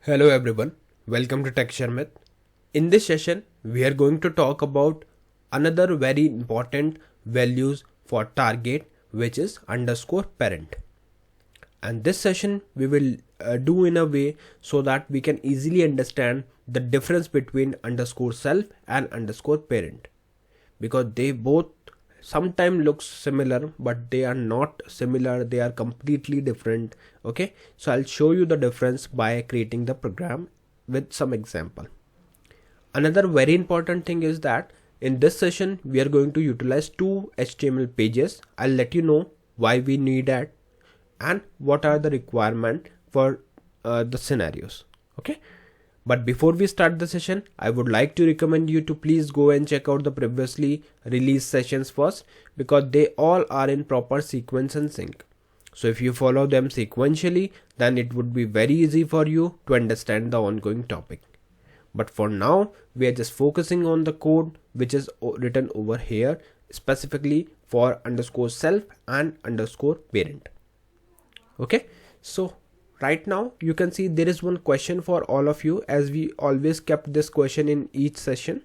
Hello everyone, welcome to Tech Sharmit. In this session, we are going to talk about another very important values for target, which is underscore parent. And this session we will do in a way so that we can easily understand the difference between underscore self and underscore parent, because they both sometimes look similar but they are not similar, they are completely different. Okay, so I'll show you the difference by creating the program with some example. Another very important thing is that in this session we are going to utilize two HTML pages. I'll let you know why we need that and what are the requirement for the scenarios. Okay, but before we start the session, I would like to recommend you to please go and check out the previously released sessions first, because they all are in proper sequence and sync. So if you follow them sequentially, then it would be very easy for you to understand the ongoing topic. But for now, we are just focusing on the code which is written over here specifically for underscore self and underscore parent. Okay, so right now you can see there is one question for all of you, as we always kept this question in each session.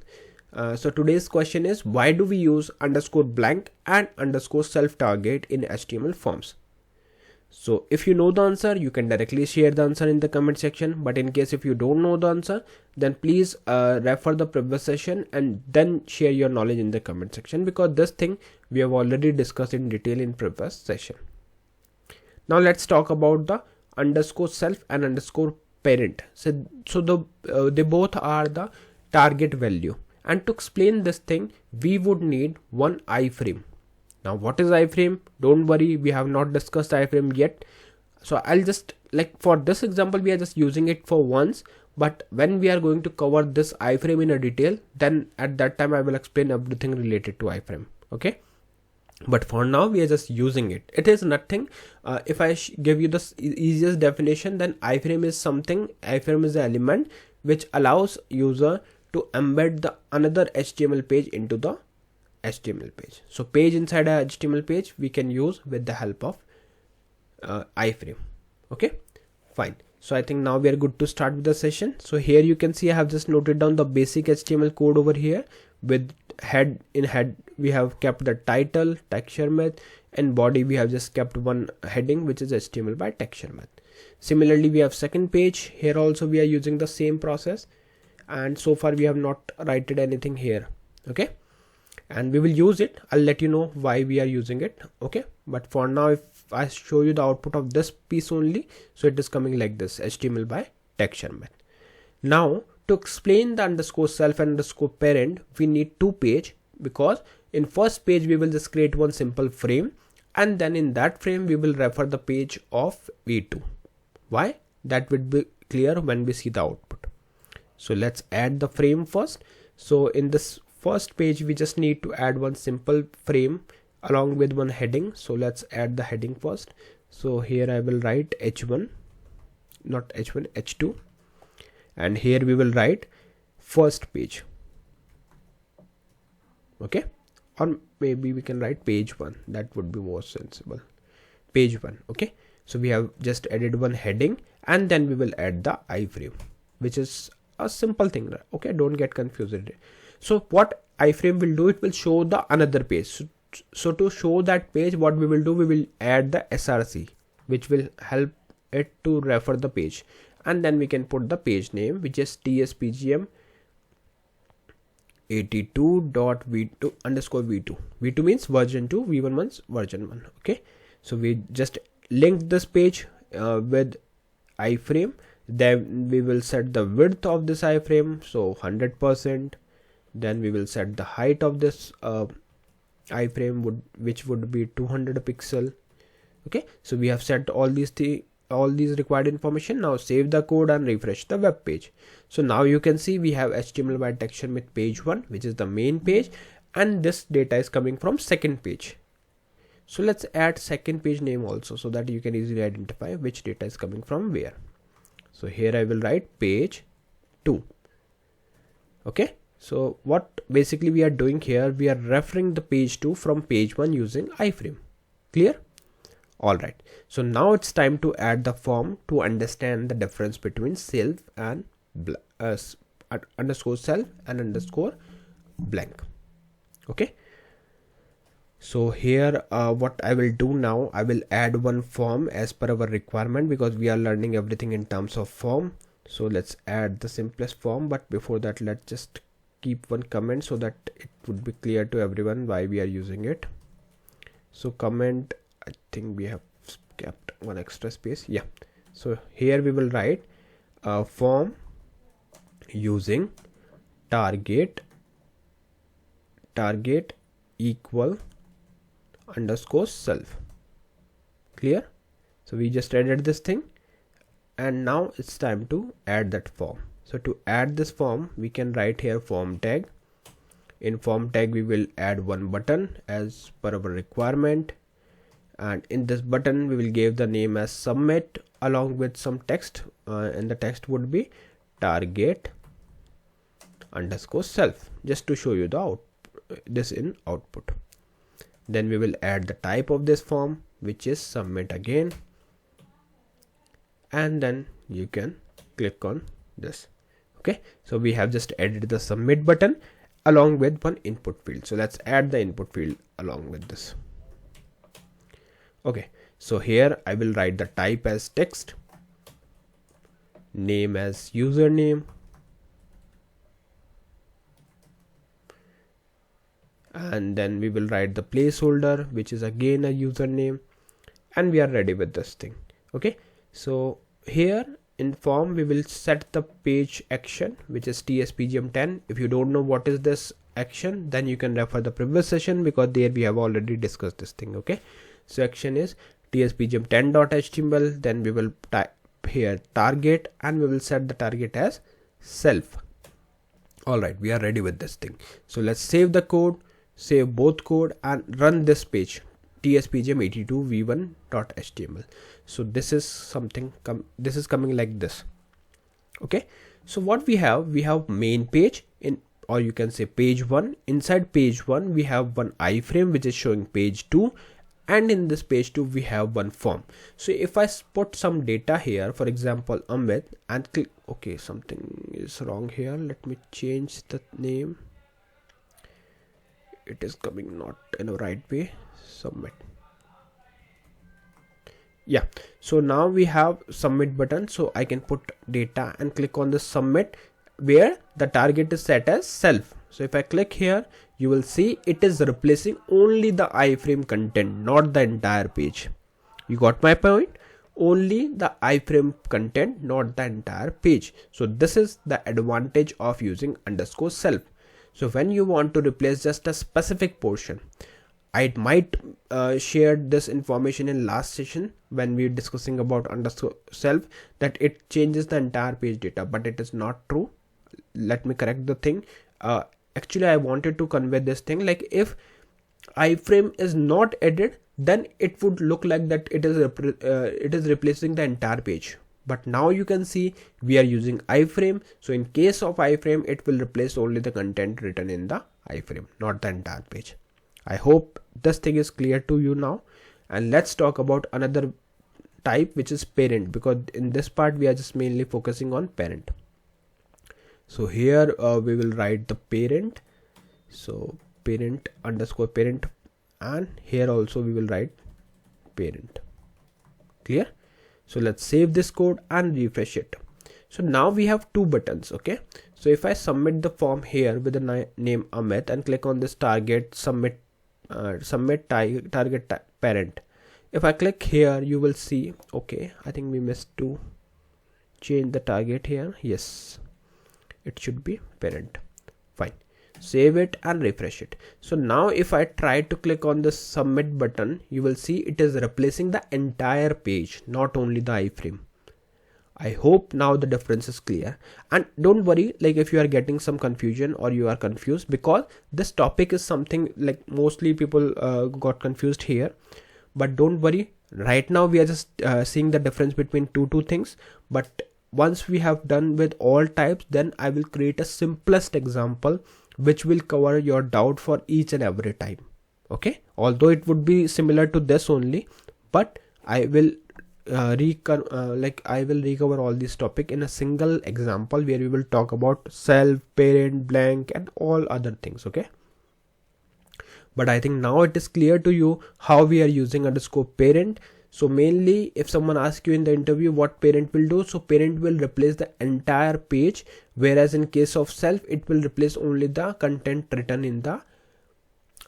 So today's question is, why do we use underscore blank and underscore self target in HTML forms? So if you know the answer, you can directly share the answer in the comment section, but in case if you don't know the answer, then please refer the previous session and then share your knowledge in the comment section, because this thing we have already discussed in detail in previous session. Now let's talk about the underscore self and underscore parent. So they both are the target value, and to explain this thing we would need one iframe. Now what is iframe? Don't worry, we have not discussed iframe yet, so I'll just, like, for this example we are just using it for once, but when we are going to cover this iframe in a detail, then at that time I will explain everything related to iframe. Okay, but for now we are just using it. It is nothing. If I give you the easiest definition, then iframe is something, iframe is the element which allows user to embed the another HTML page into the HTML page. So page inside a HTML page we can use with the help of iframe. Okay, fine. So I think now we are good to start with the session. So here you can see I have just noted down the basic HTML code over here. With head, in head we have kept the title Tech Sharmit, and body we have just kept one heading which is HTML by Tech Sharmit. Similarly we have second page. Here also we are using the same process, and so far we have not written anything here. Okay, and we will use it. I'll let you know why we are using it. Okay, but for now if I show you the output of this piece only, so it is coming like this, HTML by Tech Sharmit. Now to explain the underscore self and underscore parent, we need two pages, because in first page we will just create one simple frame, and then in that frame we will refer the page of v2. Why? That would be clear when we see the output. So let's add the frame first. So in this first page we just need to add one simple frame along with one heading. So let's add the heading first. So here I will write h1, not h1, h2, and here we will write first page. Okay, or maybe we can write page 1, that would be more sensible. Page 1. Okay, so we have just added one heading, and then we will add the iframe, which is a simple thing. Okay, don't get confused. So what iframe will do, it will show the another page. So to show that page, what we will do, we will add the src, which will help it to refer the page, and then we can put the page name, which is tspgm 82.v2 underscore v2. v2 means version 2, v1 means version 1. Okay, so we just link this page with iframe. Then we will set the width of this iframe, so 100%. Then we will set the height of this iframe, which would be 200 pixel. Okay, so we have set all these required information. Now save the code and refresh the web page. So now you can see we have HTML by Tech Sharmit page 1, which is the main page, and this data is coming from second page. So let's add second page name also, so that you can easily identify which data is coming from where. So here I will write page 2. Okay, so what basically we are doing here, we are referring the page 2 from page 1 using iframe. Clear? Alright, so now it's time to add the form to understand the difference between self and underscore self and underscore blank. Okay, so here what I will do now, I will add one form as per our requirement, because we are learning everything in terms of form. So let's add the simplest form, but before that let's just keep one comment so that it would be clear to everyone why we are using it. So comment, I think we have kept one extra space. Yeah, so here we will write a form using target equal underscore self. Clear? So we just added this thing, and now it's time to add that form. So to add this form, we can write here form tag. In form tag we will add one button as per our requirement, and in this button we will give the name as submit along with some text, and the text would be target underscore self, just to show you the this in output. Then we will add the type of this form, which is submit again, and then you can click on this. Okay, so we have just added the submit button along with one input field. So let's add the input field along with this. Okay, so here I will write the type as text, name as username, and then we will write the placeholder, which is again a username, and we are ready with this thing. Okay, so here in form we will set the page action, which is tspgm10. If you don't know what is this action, then you can refer the previous session, because there we have already discussed this thing. Okay, so action is tspgm10.html, then we will type here target, and we will set the target as self. Alright, we are ready with this thing. So let's save the code, save both code, and run this page tspgm82 v1.html. so this is something this is coming like this. Okay, so what we have main page in, or you can say page 1. Inside page 1 we have one iframe which is showing page 2, and in this page 2 we have one form. So if I put some data here, for example Amit, and click, okay, something is wrong here, let me change the name. It is coming not in a right way. Submit. Yeah, so now we have submit button, so I can put data and click on the submit, where the target is set as self. So if I click here, you will see it is replacing only the iframe content, not the entire page. You got my point? Only the iframe content, not the entire page. So this is the advantage of using underscore self. So when you want to replace just a specific portion, I might share this information in last session when we were discussing about underscore self, that it changes the entire page data, but it is not true. Let me correct the thing. Actually I wanted to convey this thing, like if iframe is not added, then it would look like that it is replacing the entire page. But now you can see we are using iframe, so in case of iframe it will replace only the content written in the iframe, not the entire page. I hope this thing is clear to you now, and let's talk about another type, which is parent, because in this part we are just mainly focusing on parent. So here we will write the parent, so parent underscore parent, and here also we will write parent. Clear? So let's save this code and refresh it. So now we have two buttons. Okay, so if I submit the form here with the name Amit and click on this target submit target parent, if I click here, you will see, okay, I think we missed to change the target here. Yes, it should be parent. Fine, save it and refresh it. So now if I try to click on the submit button, you will see it is replacing the entire page, not only the iframe. I hope now the difference is clear, and don't worry, like if you are getting some confusion or you are confused, because this topic is something like mostly people got confused here, but don't worry, right now we are just seeing the difference between two things. But once we have done with all types, then I will create a simplest example which will cover your doubt for each and every type. Okay, although it would be similar to this only, but I will I will recover all this topic in a single example where we will talk about self, parent, blank, and all other things. Okay, but I think now it is clear to you how we are using underscore parent. So mainly if someone asks you in the interview what parent will do, so parent will replace the entire page, whereas in case of self it will replace only the content written in the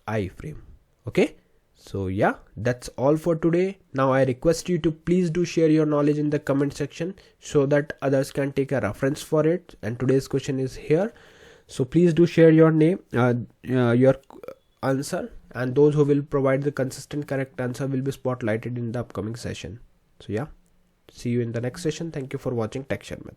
iframe. Okay, so yeah, that's all for today. Now I request you to please do share your knowledge in the comment section so that others can take a reference for it. And today's question is here, so please do share your name, your answer, and those who will provide the consistent correct answer will be spotlighted in the upcoming session. So yeah, see you in the next session. Thank you for watching Tech Sharmit.